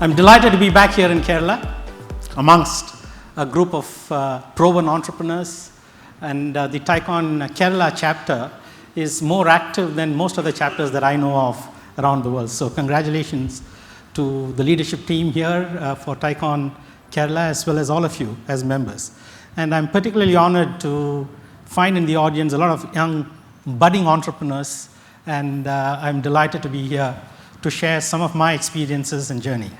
I'm delighted to be back here in Kerala amongst a group of proven entrepreneurs, and the TiECon Kerala chapter is more active than most of the chapters that I know of around the world. So congratulations to the leadership team here for TiECon Kerala, as well as all of you as members. And I'm particularly honored to find in the audience a lot of young budding entrepreneurs, and I'm delighted to be here to share some of my experiences and journey.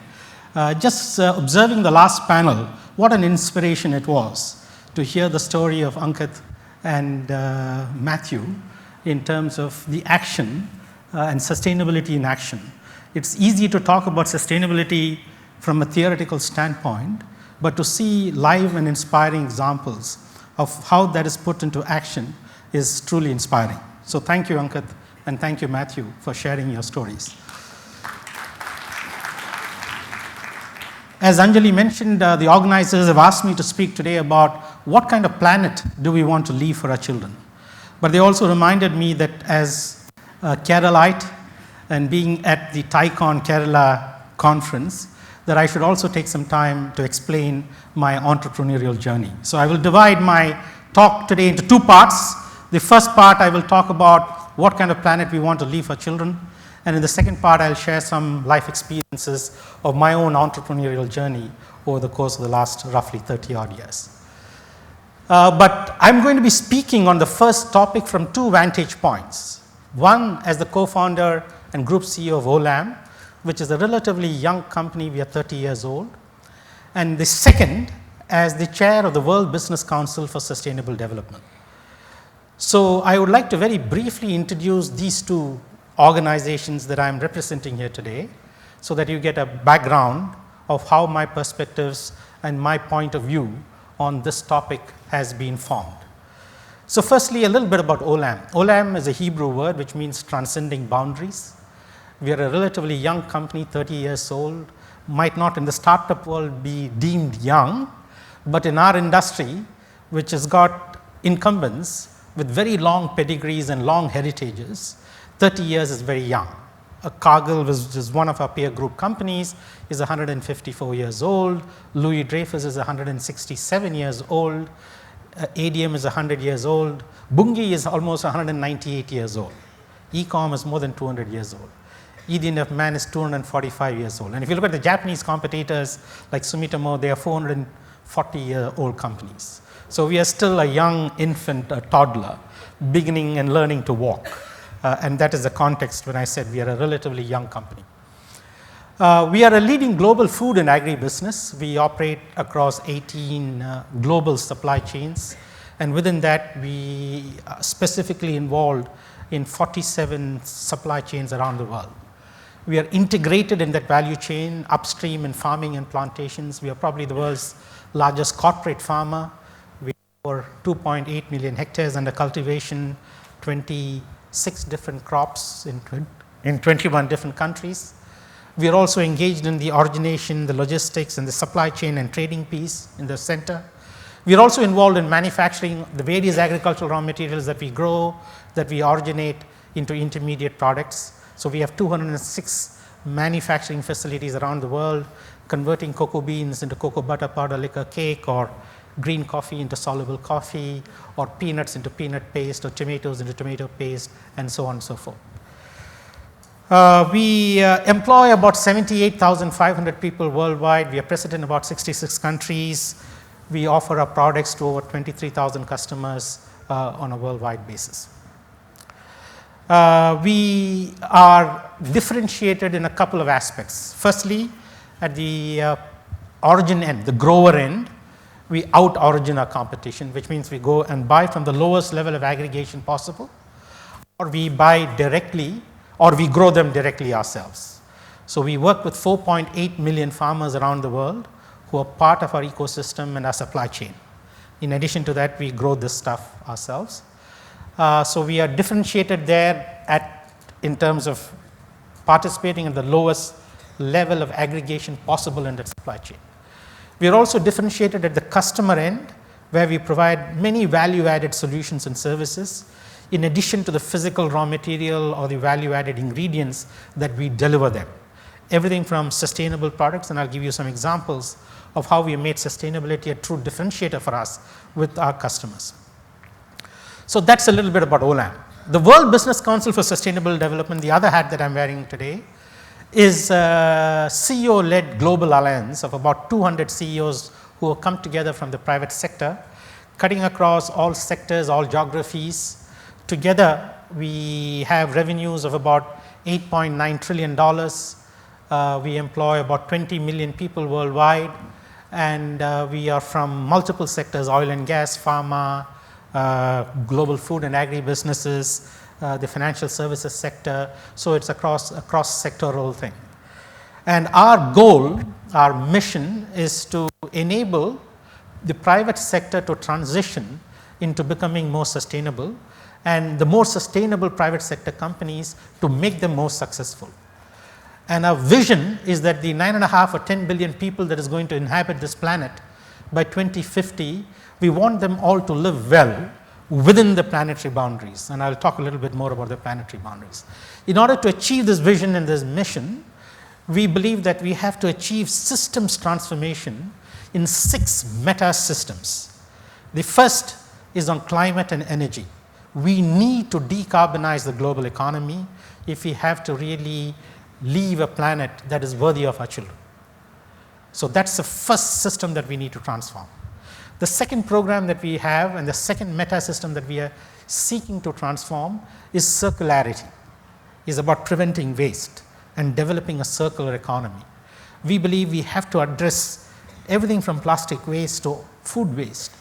Just observing the last panel, what an inspiration it was to hear the story of Ankit and Matthew in terms of the action and sustainability in action. It's easy to talk about sustainability from a theoretical standpoint, but to see live and inspiring examples of how that is put into action is truly inspiring. So thank you, Ankit, and thank you, Matthew, for sharing your stories. As Anjali mentioned, the organizers have asked me to speak today about what kind of planet do we want to leave for our children. But they also reminded me that as a Keralite and being at the TiECon Kerala conference, that I should also take some time to explain my entrepreneurial journey. So I will divide my talk today into two parts. The first part, I will talk about what kind of planet we want to leave for children. And in the second part, I'll share some life experiences of my own entrepreneurial journey over the course of the last roughly 30 odd years. But I'm going to be speaking on the first topic from two vantage points. One, as the co-founder and group CEO of Olam, which is a relatively young company, we are 30 years old. And the second, as the chair of the World Business Council for Sustainable Development. So I would like to very briefly introduce these two organizations that I'm representing here today, so that you get a background of how my perspectives and my point of view on this topic has been formed. So firstly, a little bit about Olam. Olam is a Hebrew word which means transcending boundaries. We are a relatively young company, 30 years old, might not in the startup world be deemed young, but in our industry, which has got incumbents with very long pedigrees and long heritages, 30 years is very young. Cargill, which is one of our peer group companies, is 154 years old. Louis Dreyfus is 167 years old. ADM is 100 years old. Bunge is almost 198 years old. Ecom is more than 200 years old. ED&F Man is 245 years old. And if you look at the Japanese competitors like Sumitomo, they are 440-year-old companies. So we are still a young infant, a toddler, beginning and learning to walk. And that is the context when I said we are a relatively young company. We are a leading global food and agribusiness. We operate across 18 global supply chains. And within that, we are specifically involved in 47 supply chains around the world. We are integrated in that value chain, upstream in farming and plantations. We are probably the world's largest corporate farmer. We have over 2.8 million hectares under cultivation, 26 different crops in 21 different countries. We are also engaged in the origination, the logistics, and the supply chain and trading piece in the center. We are also involved in manufacturing the various agricultural raw materials that we grow, that we originate into intermediate products. So we have 206 manufacturing facilities around the world, converting cocoa beans into cocoa butter powder liquor cake, or green coffee into soluble coffee, or peanuts into peanut paste, or tomatoes into tomato paste, and so on and so forth. We employ about 78,500 people worldwide. We are present in about 66 countries. We offer our products to over 23,000 customers on a worldwide basis. We are differentiated in a couple of aspects. Firstly, at the origin end, the grower end, we out-origin our competition, which means we go and buy from the lowest level of aggregation possible, or we buy directly, or we grow them directly ourselves. So we work with 4.8 million farmers around the world who are part of our ecosystem and our supply chain. In addition to that, we grow this stuff ourselves. So we are differentiated there in terms of participating at the lowest level of aggregation possible in that supply chain. We are also differentiated at the customer end, where we provide many value-added solutions and services in addition to the physical raw material or the value-added ingredients that we deliver them. everything from sustainable products, and I'll give you some examples of how we made sustainability a true differentiator for us with our customers. So that's a little bit about Olam. The World Business Council for Sustainable Development, the other hat that I'm wearing today, is a CEO-led global alliance of about 200 CEOs who have come together from the private sector, cutting across all sectors, all geographies. Together, we have revenues of about $8.9 trillion. We employ about 20 million people worldwide, and we are from multiple sectors: oil and gas, pharma, global food and agri-businesses, the financial services sector. So it's across sectoral thing. And our goal, our mission is to enable the private sector to transition into becoming more sustainable, and the more sustainable private sector companies to make them more successful. And our vision is that the 9.5 or 10 billion people that is going to inhabit this planet by 2050, we want them all to live well within the planetary boundaries, and I'll talk a little bit more about the planetary boundaries. In order to achieve this vision and this mission, we believe that we have to achieve systems transformation in 6 meta systems. The first is on climate and energy. We need to decarbonize the global economy if we have to really leave a planet that is worthy of our children. So that's the first system that we need to transform. The second program that we have, and the second meta system that we are seeking to transform, is circularity. Is about preventing waste and developing a circular economy. We believe we have to address everything from plastic waste to food waste.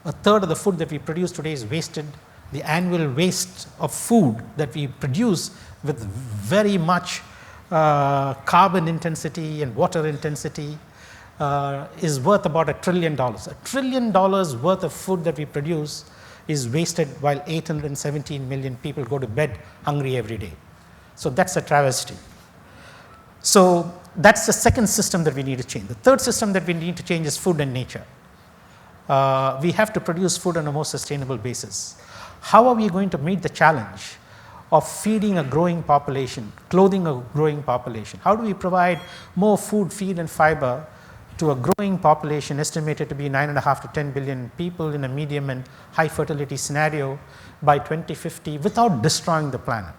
A third of the food that we produce today is wasted. The annual waste of food that we produce with very much carbon intensity and water intensity is worth about $1 trillion. $1 trillion worth of food that we produce is wasted while 817 million people go to bed hungry every day. So that's a travesty. So that's the second system that we need to change. The third system that we need to change is food and nature. We have to produce food on a more sustainable basis. How are we going to meet the challenge of feeding a growing population, clothing a growing population? How do we provide more food, feed and fiber to a growing population estimated to be 9.5 to 10 billion people in a medium and high fertility scenario by 2050 without destroying the planet?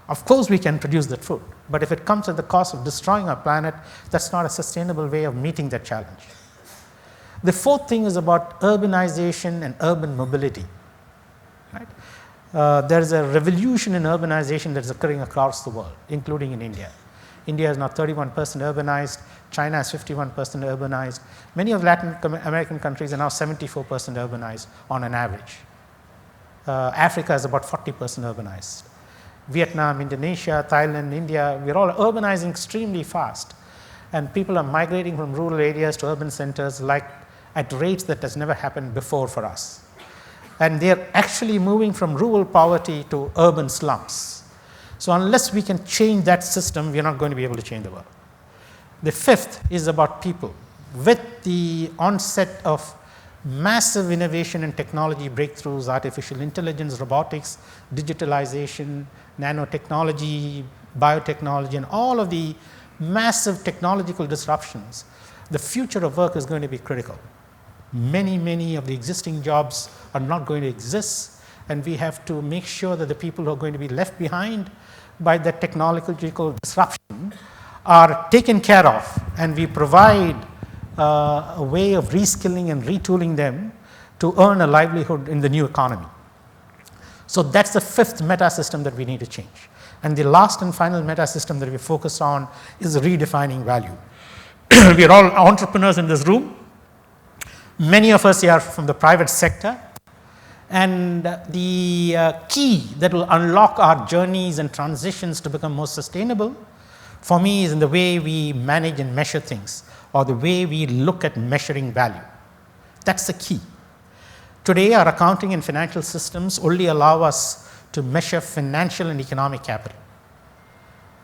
Of course we can produce that food, but if it comes at the cost of destroying our planet, that's not a sustainable way of meeting that challenge. The fourth thing is about urbanization and urban mobility. Right? There is a revolution in urbanization that is occurring across the world, including in India. India is now 31% urbanized, China is 51% urbanized. Many of Latin American countries are now 74% urbanized on an average. Africa is about 40% urbanized. Vietnam, Indonesia, Thailand, India, we're all urbanizing extremely fast. And people are migrating from rural areas to urban centers like at rates that has never happened before for us. And they're actually moving from rural poverty to urban slums. So unless we can change that system, we're not going to be able to change the world. The fifth is about people. With the onset of massive innovation and technology breakthroughs, artificial intelligence, robotics, digitalization, nanotechnology, biotechnology, and all of the massive technological disruptions, the future of work is going to be critical. Many of the existing jobs are not going to exist, and we have to make sure that the people who are going to be left behind by the technological disruption are taken care of, and we provide a way of reskilling and retooling them to earn a livelihood in the new economy. So that's the fifth meta system that we need to change. And the last and final meta system that we focus on is redefining value. We are all entrepreneurs in this room. Many of us are from the private sector. And the key that will unlock our journeys and transitions to become more sustainable, for me, is in the way we manage and measure things, or the way we look at measuring value. That's the key. Today, our accounting and financial systems only allow us to measure financial and economic capital.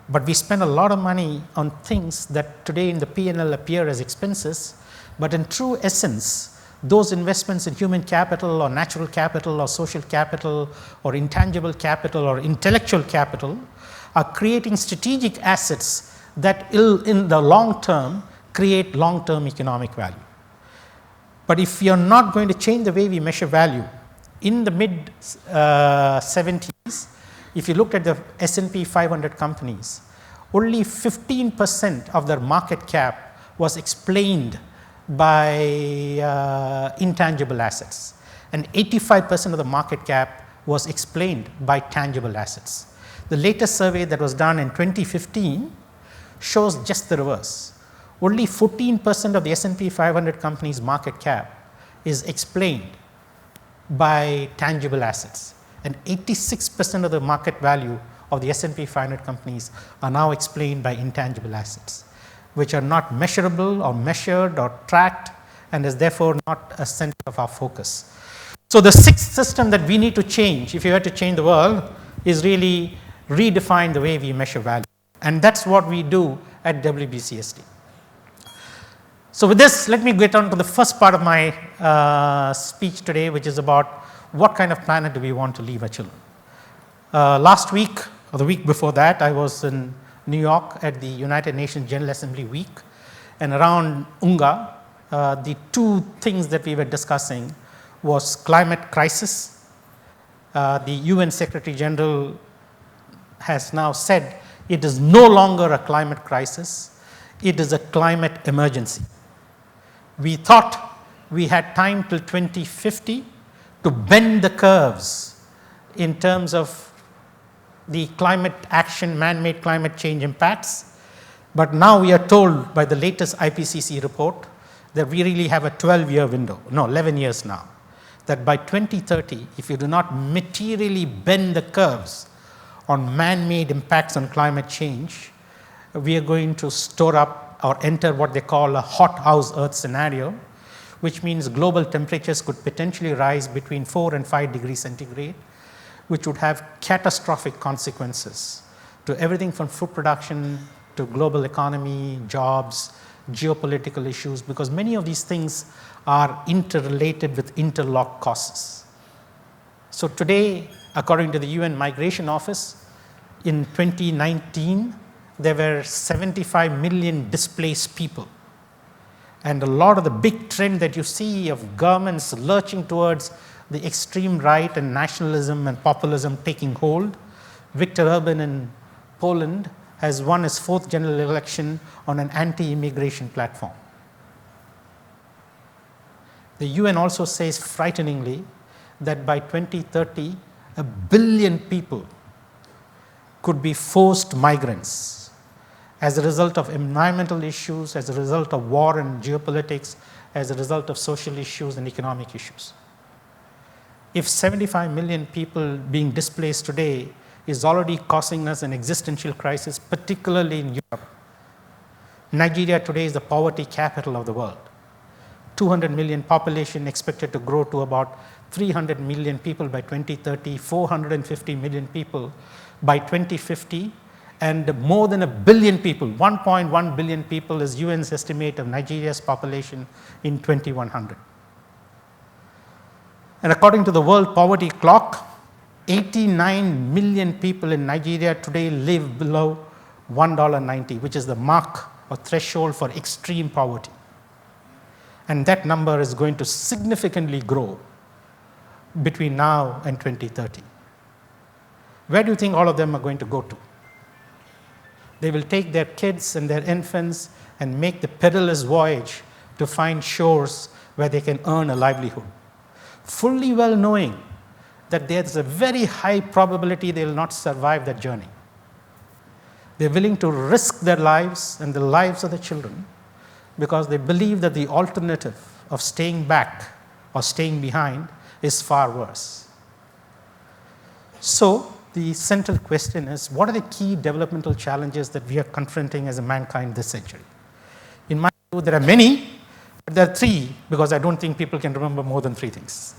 But we spend a lot of money on things that today in the P&L appear as expenses, but in true essence, those investments in human capital or natural capital or social capital or intangible capital or intellectual capital are creating strategic assets that will, in the long term, create long-term economic value. But if we are not going to change the way we measure value, in the mid 70s, if you looked at the S&P 500 companies, only 15% of their market cap was explained by intangible assets, and 85% of the market cap was explained by tangible assets. The latest survey that was done in 2015 shows just the reverse. Only 14% of the S&P 500 companies' market cap is explained by tangible assets, and 86% of the market value of the S&P 500 companies are now explained by intangible assets, which are not measurable or measured or tracked, and is therefore not a center of our focus. So the sixth system that we need to change, if you were to change the world, is really redefine the way we measure value. And that's what we do at WBCSD. So with this, let me get on to the first part of my speech today, which is about what kind of planet do we want to leave our children. Last week, or the week before that, I was in New York at the United Nations General Assembly week, and around UNGA, the two things that we were discussing was climate crisis. The UN Secretary General has now said it is no longer a climate crisis, it is a climate emergency. We thought we had time till 2050 to bend the curves in terms of the climate action, man-made climate change impacts, but now we are told by the latest IPCC report that we really have a 12-year window, no, 11 years now, that by 2030, if you do not materially bend the curves on man-made impacts on climate change, we are going to store up or enter what they call a hot house Earth scenario, which means global temperatures could potentially rise between 4 and 5 degrees centigrade, which would have catastrophic consequences to everything from food production to global economy, jobs, geopolitical issues, because many of these things are interrelated with interlocked causes. So today, according to the UN Migration Office, in 2019, there were 75 million displaced people. And a lot of the big trend that you see of governments lurching towards the extreme right and nationalism and populism taking hold, Viktor Orban in Poland has won his 4th general election on an anti-immigration platform. The UN also says frighteningly that by 2030, 1 billion people could be forced migrants as a result of environmental issues, as a result of war and geopolitics, as a result of social issues and economic issues. If 75 million people being displaced today is already causing us an existential crisis, particularly in Europe. Nigeria today is the poverty capital of the world. 200 million population expected to grow to about 300 million people by 2030, 450 million people by 2050, and more than 1 billion people, 1.1 billion people is UN's estimate of Nigeria's population in 2100. And according to the World Poverty Clock, 89 million people in Nigeria today live below $1.90, which is the mark or threshold for extreme poverty. And that number is going to significantly grow between now and 2030. Where do you think all of them are going to go to? They will take their kids and their infants and make the perilous voyage to find shores where they can earn a livelihood, fully well knowing that there's a very high probability they will not survive that journey. They're willing to risk their lives and the lives of the children because they believe that the alternative of staying back or staying behind is far worse. So the central question is, what are the key developmental challenges that we are confronting as a mankind this century? In my view, there are many, but there are 3, because I don't think people can remember more than 3 things.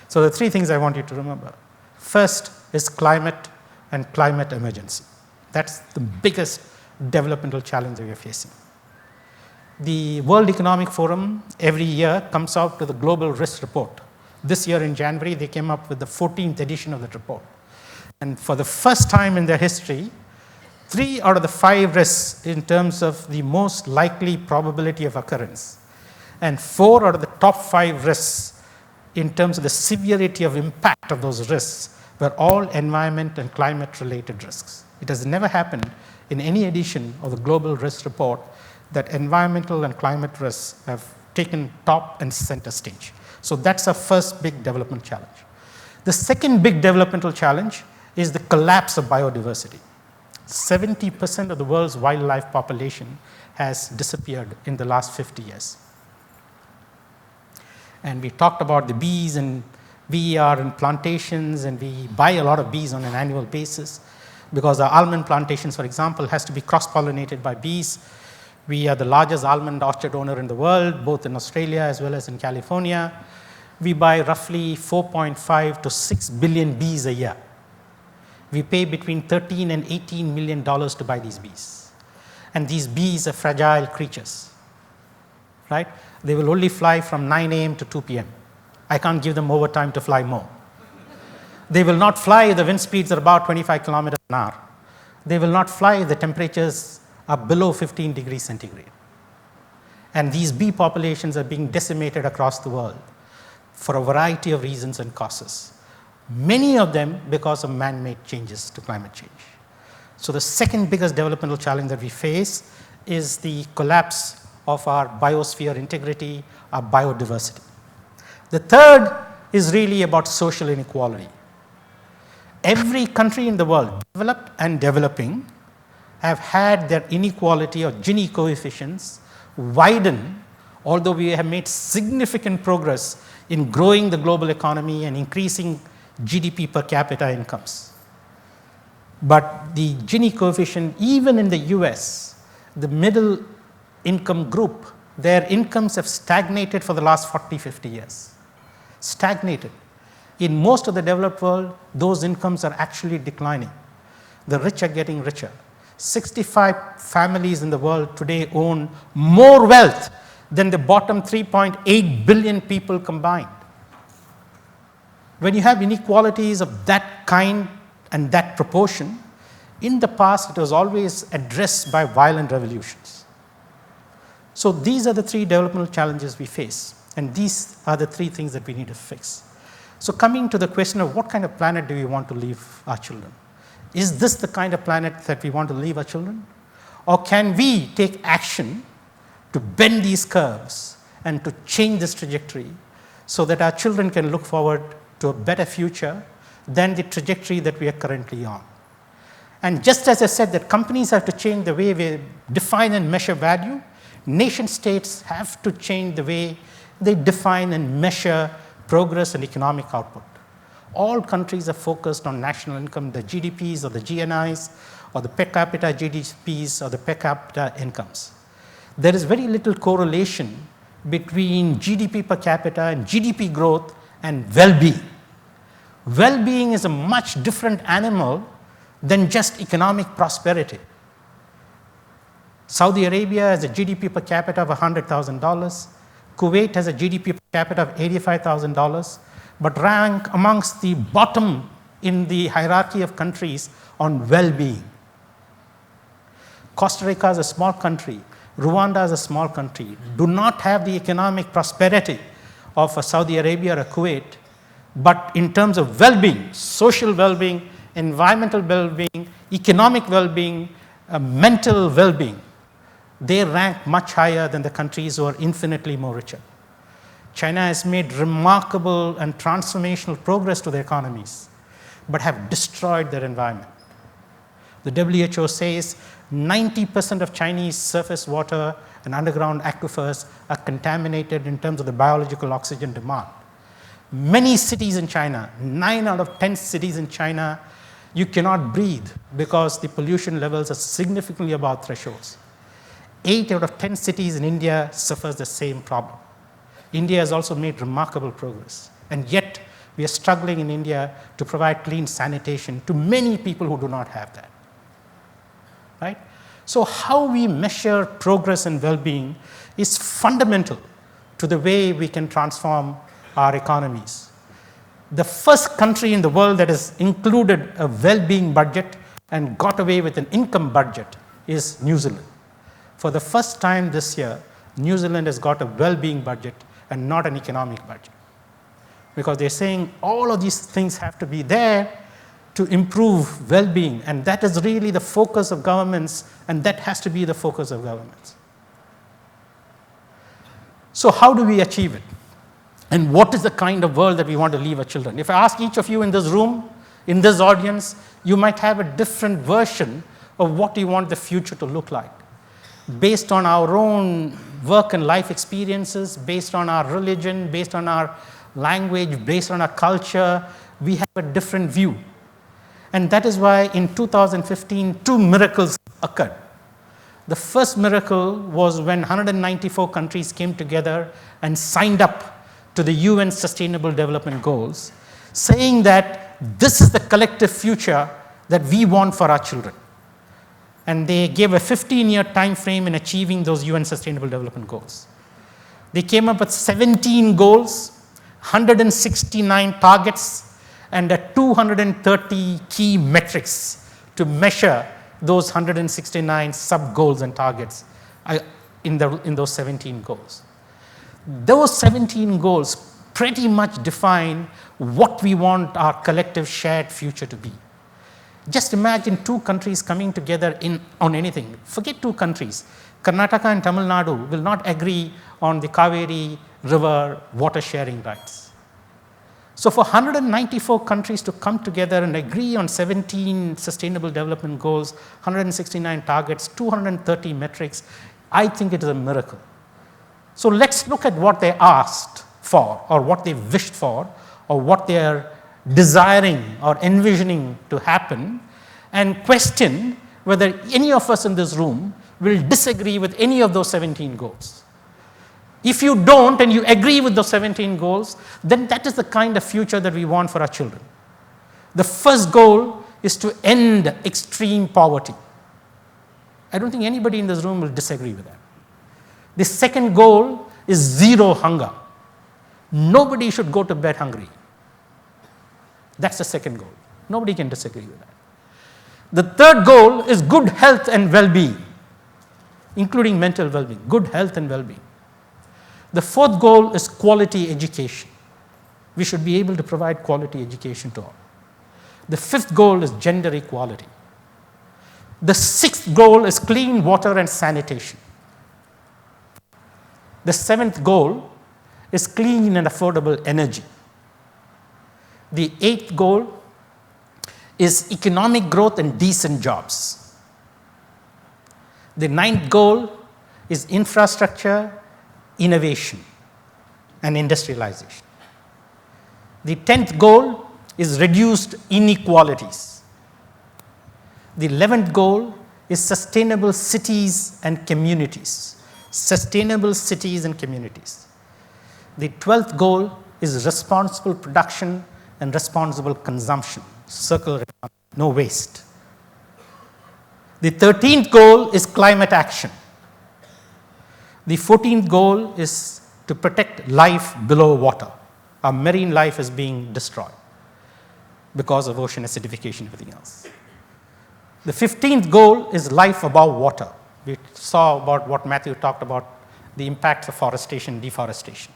So the 3 things I want you to remember. First is climate and climate emergency. That's the biggest developmental challenge that we are facing. The World Economic Forum every year comes out with a global risk report. This year in January, they came up with the 14th edition of that report. And for the first time in their history, 3 out of the 5 risks in terms of the most likely probability of occurrence, and 4 out of the top 5 risks in terms of the severity of impact of those risks were all environment and climate related risks. It has never happened in any edition of the Global Risk Report that environmental and climate risks have taken top and center stage. So that's our first big development challenge. The second big developmental challenge is the collapse of biodiversity. 70% of the world's wildlife population has disappeared in the last 50 years. And we talked about the bees, and we are in plantations and we buy a lot of bees on an annual basis because our almond plantations, for example, has to be cross-pollinated by bees. We are the largest almond orchard owner in the world, both in Australia as well as in California. We buy roughly 4.5 to 6 billion bees a year. We pay between $13 and $18 million to buy these bees. And these bees are fragile creatures, right? They will only fly from 9 a.m. to 2 p.m. I can't give them overtime to fly more. They will not fly if the wind speeds are about 25 kilometers an hour. They will not fly if the temperatures are below 15 degrees centigrade. And these bee populations are being decimated across the world for a variety of reasons and causes. Many of them because of man-made changes to climate change. So the second biggest developmental challenge that we face is the collapse of our biosphere integrity, our biodiversity. The third is really about social inequality. Every country in the world, developed and developing, have had their inequality or Gini coefficients widen, although we have made significant progress in growing the global economy and increasing GDP per capita incomes. But the Gini coefficient, even in the US, the middle income group, their incomes have stagnated for the last 40, 50 years. Stagnated. In most of the developed world, those incomes are actually declining. The rich are getting richer. 65 families in the world today own more wealth than the bottom 3.8 billion people combined. When you have inequalities of that kind and that proportion, in the past it was always addressed by violent revolutions. So these are the 3 developmental challenges we face, and these are the 3 things that we need to fix. So coming to the question of what kind of planet do we want to leave our children? Is this the kind of planet that we want to leave our children? Or can we take action to bend these curves and to change this trajectory so that our children can look forward to a better future than the trajectory that we are currently on? And just as I said that companies have to change the way we define and measure value, nation states have to change the way they define and measure progress and economic output. All countries are focused on national income, the GDPs or the GNIs or the per capita GDPs or the per capita incomes. There is very little correlation between GDP per capita and GDP growth and well-being. Well-being is a much different animal than just economic prosperity. Saudi Arabia has a GDP per capita of $100,000. Kuwait has a GDP per capita of $85,000, but rank amongst the bottom in the hierarchy of countries on well-being. Costa Rica is a small country. Rwanda is a small country. Do not have the economic prosperity of a Saudi Arabia or a Kuwait, but in terms of well-being, social well-being, environmental well-being, economic well-being, mental well-being, they rank much higher than the countries who are infinitely more richer. China has made remarkable and transformational progress to their economies, but have destroyed their environment. The WHO says 90% of Chinese surface water and underground aquifers are contaminated in terms of the biological oxygen demand. Many cities in China, 9 out of 10 cities in China, you cannot breathe because the pollution levels are significantly above thresholds. 8 out of 10 cities in India suffers the same problem. India has also made remarkable progress, and yet we are struggling in India to provide clean sanitation to many people who do not have that. Right? So how we measure progress and well-being is fundamental to the way we can transform our economies. The first country in the world that has included a well-being budget and got away with an income budget is New Zealand. For the first time this year, New Zealand has got a well-being budget and not an economic budget. Because they're saying all of these things have to be there to improve well-being, and that is really the focus of governments, and that has to be the focus of governments. So how do we achieve it? And what is the kind of world that we want to leave our children? If I ask each of you in this room, in this audience, you might have a different version of what you want the future to look like. Based on our own work and life experiences, based on our religion, based on our language, based on our culture, we have a different view. And that is why in 2015, 2 miracles occurred. The first miracle was when 194 countries came together and signed up to the UN Sustainable Development Goals, saying that this is the collective future that we want for our children. And they gave a 15-year time frame in achieving those UN Sustainable Development Goals. They came up with 17 goals, 169 targets, and 230 key metrics to measure those 169 sub-goals and targets in those 17 goals. Those 17 goals pretty much define what we want our collective shared future to be. Just imagine 2 countries coming together on anything. Forget 2 countries. Karnataka and Tamil Nadu will not agree on the Kaveri River water sharing rights. So for 194 countries to come together and agree on 17 sustainable development goals, 169 targets, 230 metrics, I think it is a miracle. So let's look at what they asked for, or what they wished for, or what they are desiring or envisioning to happen, and question whether any of us in this room will disagree with any of those 17 goals. If you don't and you agree with those 17 goals, then that is the kind of future that we want for our children. The first goal is to end extreme poverty. I don't think anybody in this room will disagree with that. The second goal is zero hunger. Nobody should go to bed hungry. That's the second goal. Nobody can disagree with that. The third goal is good health and well-being, including mental well-being, good health and well-being. The fourth goal is quality education. We should be able to provide quality education to all. The fifth goal is gender equality. The sixth goal is clean water and sanitation. The seventh goal is clean and affordable energy. The eighth goal is economic growth and decent jobs. The ninth goal is infrastructure, innovation, and industrialization. The 10th goal is reduced inequalities. The 11th goal is sustainable cities and communities. Sustainable cities and communities. The 12th goal is responsible production and responsible consumption, circular economy, no waste. The 13th goal is climate action. The 14th goal is to protect life below water. Our marine life is being destroyed because of ocean acidification and everything else. The 15th goal is life above water. We saw about what Matthew talked about, the impacts of forestation, deforestation.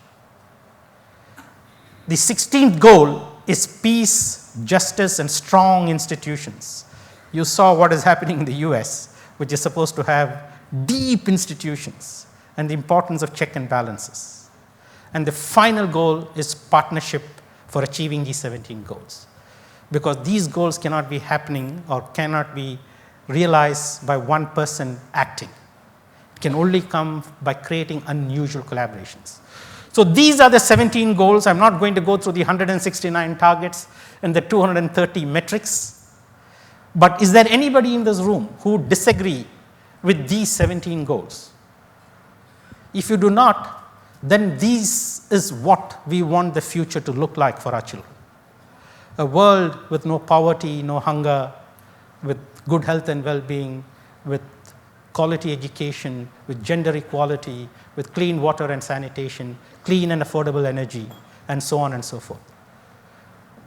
The 16th goal is peace, justice, and strong institutions. You saw what is happening in the US, which is supposed to have deep institutions, and the importance of check and balances. And the final goal is partnership for achieving these 17 goals. Because these goals cannot be happening or cannot be realized by one person acting. It can only come by creating unusual collaborations. So these are the 17 goals. I'm not going to go through the 169 targets and the 230 metrics. But is there anybody in this room who disagree with these 17 goals? If you do not, then this is what we want the future to look like for our children. A world with no poverty, no hunger, with good health and well-being, with quality education, with gender equality, with clean water and sanitation, clean and affordable energy, and so on and so forth.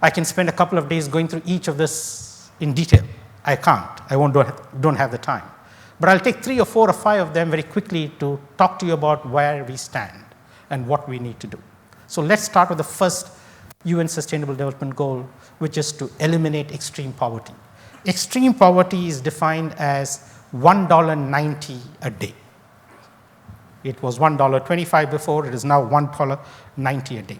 I can spend a couple of days going through each of this in detail, I can't. Don't have the time. But I'll take 3 or 4 or 5 of them very quickly to talk to you about where we stand and what we need to do. So let's start with the first UN Sustainable Development Goal, which is to eliminate extreme poverty. Extreme poverty is defined as $1.90 a day. It was $1.25 before, it is now $1.90 a day.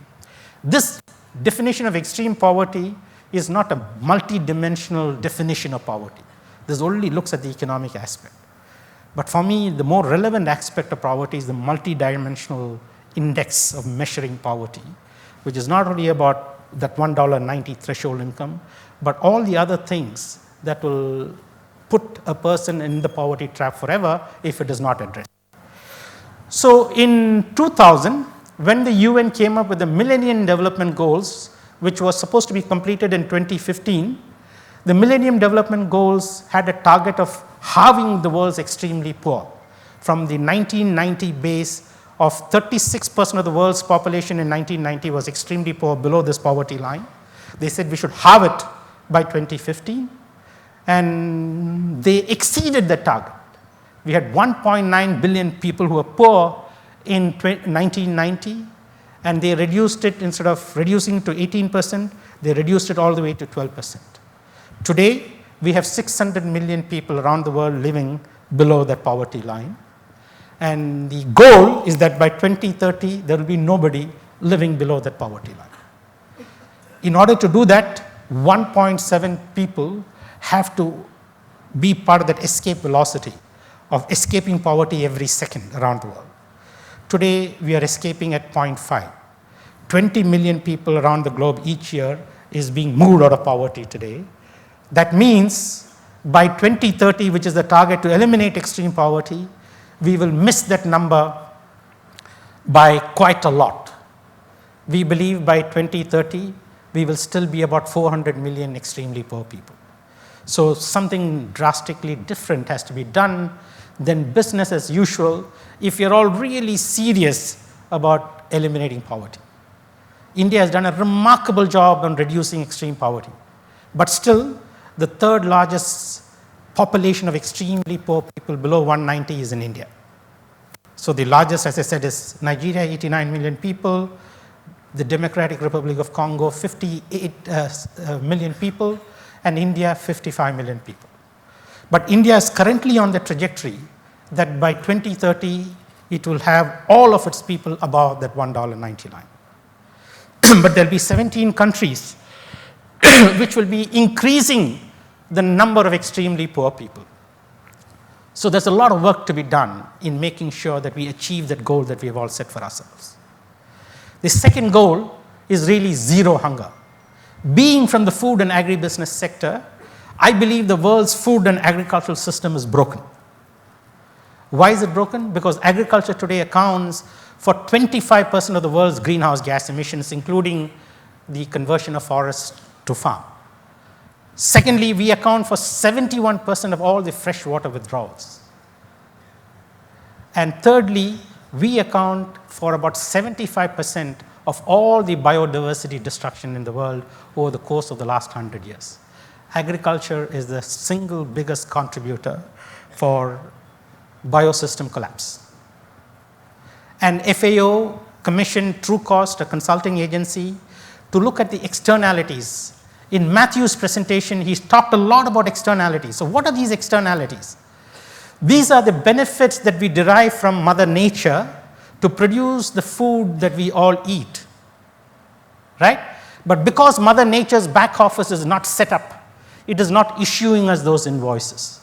This definition of extreme poverty is not a multi-dimensional definition of poverty. This only looks at the economic aspect. But for me, the more relevant aspect of poverty is the multi-dimensional index of measuring poverty, which is not only about that $1.90 threshold income, but all the other things that will put a person in the poverty trap forever if it is not addressed. So in 2000, when the UN came up with the Millennium Development Goals, which was supposed to be completed in 2015, the Millennium Development Goals had a target of halving the world's extremely poor from the 1990 base of 36% of the world's population in 1990 was extremely poor, below this poverty line. They said we should halve it by 2015, and they exceeded the target. We had 1.9 billion people who were poor in 1990, and they reduced it, instead of reducing it to 18%, they reduced it all the way to 12%. Today, we have 600 million people around the world living below that poverty line. And the goal is that by 2030, there will be nobody living below that poverty line. In order to do that, 1.7 people have to be part of that escape velocity of escaping poverty every second around the world. Today, we are escaping at 0.5. 20 million people around the globe each year is being moved out of poverty today. That means by 2030, which is the target to eliminate extreme poverty, we will miss that number by quite a lot. We believe by 2030, we will still be about 400 million extremely poor people. So something drastically different has to be done than business as usual if you're all really serious about eliminating poverty. India has done a remarkable job on reducing extreme poverty, but still the third largest population of extremely poor people below 190 is in India. So the largest, as I said, is Nigeria, 89 million people, the Democratic Republic of Congo, 58 million people, and India, 55 million people. But India is currently on the trajectory that by 2030, it will have all of its people above that $1.90 line. But there will be 17 countries which will be increasing the number of extremely poor people. So there's a lot of work to be done in making sure that we achieve that goal that we have all set for ourselves. The second goal is really zero hunger. Being from the food and agribusiness sector, I believe the world's food and agricultural system is broken. Why is it broken? Because agriculture today accounts for 25% of the world's greenhouse gas emissions, including the conversion of forests to farm. Secondly, we account for 71% of all the freshwater withdrawals. And thirdly, we account for about 75% of all the biodiversity destruction in the world over the course of the last 100 years. Agriculture is the single biggest contributor for biosystem collapse. And FAO commissioned TrueCost, a consulting agency, to look at the externalities. In Matthew's presentation, he's talked a lot about externalities. So what are these externalities? These are the benefits that we derive from Mother Nature to produce the food that we all eat, right? But because Mother Nature's back office is not set up, it is not issuing us those invoices.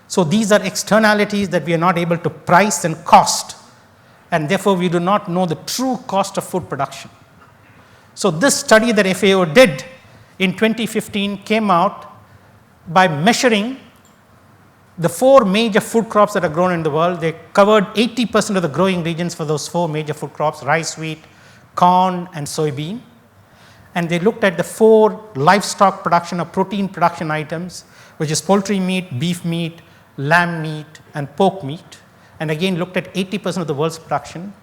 So these are externalities that we are not able to price and cost, and therefore we do not know the true cost of food production. So this study that FAO did in 2015 came out by measuring the 4 major food crops that are grown in the world. They covered 80% of the growing regions for those 4 major food crops: rice, wheat, corn, and soybean. And they looked at the 4 livestock production or protein production items, which is poultry meat, beef meat, lamb meat, and pork meat. And again looked at 80% of the world's production.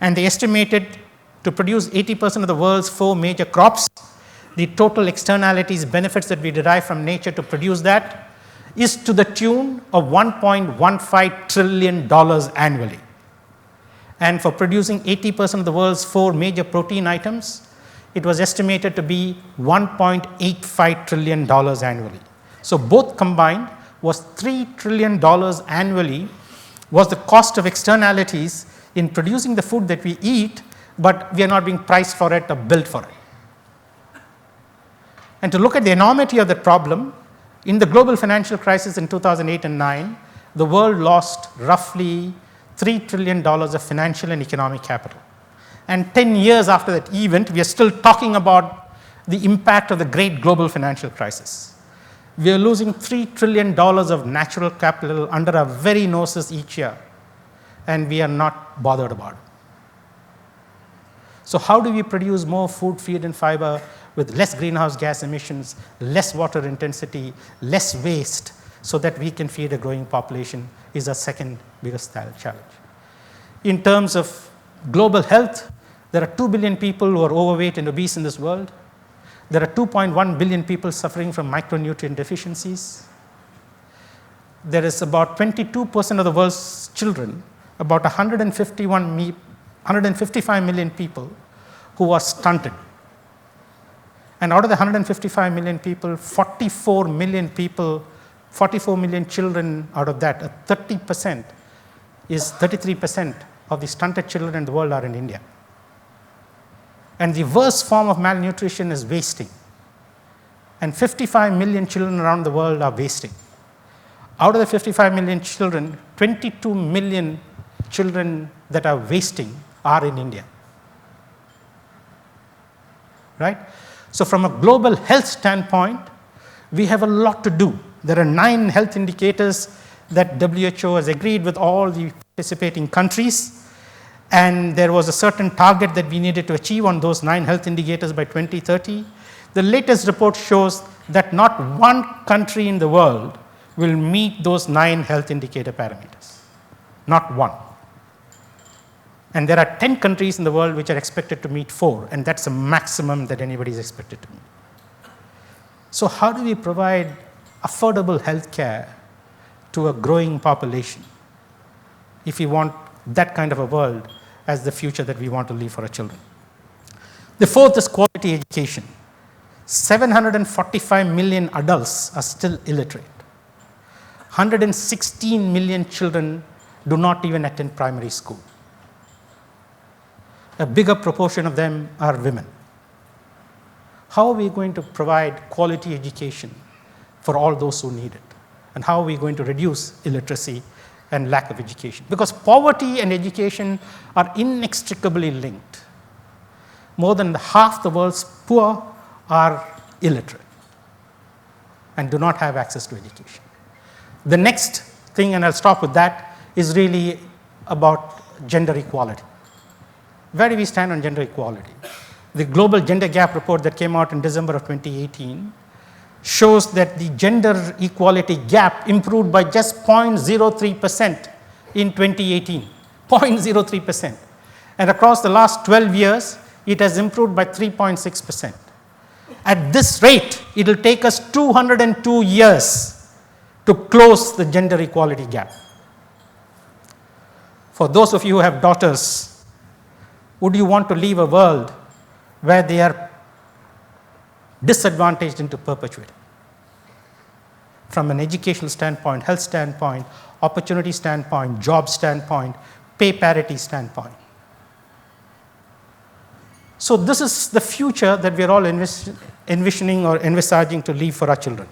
And they estimated to produce 80% of the world's 4 major crops, the total externalities, benefits that we derive from nature to produce that, is to the tune of $1.15 trillion annually. And for producing 80% of the world's 4 major protein items, it was estimated to be $1.85 trillion annually. So both combined was $3 trillion annually was the cost of externalities in producing the food that we eat, but we are not being priced for it or built for it. And to look at the enormity of the problem, in the global financial crisis in 2008 and 9, the world lost roughly $3 trillion of financial and economic capital. And 10 years after that event, we are still talking about the impact of the great global financial crisis. We are losing $3 trillion of natural capital under our very noses each year, and we are not bothered about it. So how do we produce more food, feed, and fiber with less greenhouse gas emissions, less water intensity, less waste, so that we can feed a growing population is our second biggest challenge. In terms of global health, there are 2 billion people who are overweight and obese in this world. There are 2.1 billion people suffering from micronutrient deficiencies. There is about 22% of the world's children, about 155 million people who are stunted. And out of the 155 million people, 44 million children out of that, 30% is 33% of the stunted children in the world are in India. And the worst form of malnutrition is wasting. And 55 million children around the world are wasting. Out of the 55 million children, 22 million children that are wasting are in India. Right? So from a global health standpoint, we have a lot to do. There are 9 health indicators that WHO has agreed with all the participating countries. And there was a certain target that we needed to achieve on those 9 health indicators by 2030. The latest report shows that not one country in the world will meet those 9 health indicator parameters. Not one. And there are 10 countries in the world which are expected to meet 4, and that's the maximum that anybody is expected to meet. So how do we provide affordable health care to a growing population if we want that kind of a world as the future that we want to leave for our children? The fourth is quality education. 745 million adults are still illiterate. 116 million children do not even attend primary school. A bigger proportion of them are women. How are we going to provide quality education for all those who need it? And how are we going to reduce illiteracy and lack of education? Because poverty and education are inextricably linked. More than half the world's poor are illiterate and do not have access to education. The next thing, and I'll stop with that, is really about gender equality. Where do we stand on gender equality? The Global Gender Gap report that came out in December of 2018 shows that the gender equality gap improved by just 0.03% in 2018. 0.03%. And across the last 12 years, it has improved by 3.6%. At this rate, it will take us 202 years to close the gender equality gap. For those of you who have daughters, would you want to leave a world where they are disadvantaged into perpetuity? From an educational standpoint, health standpoint, opportunity standpoint, job standpoint, pay parity standpoint. So this is the future that we are all envisioning or envisaging to leave for our children.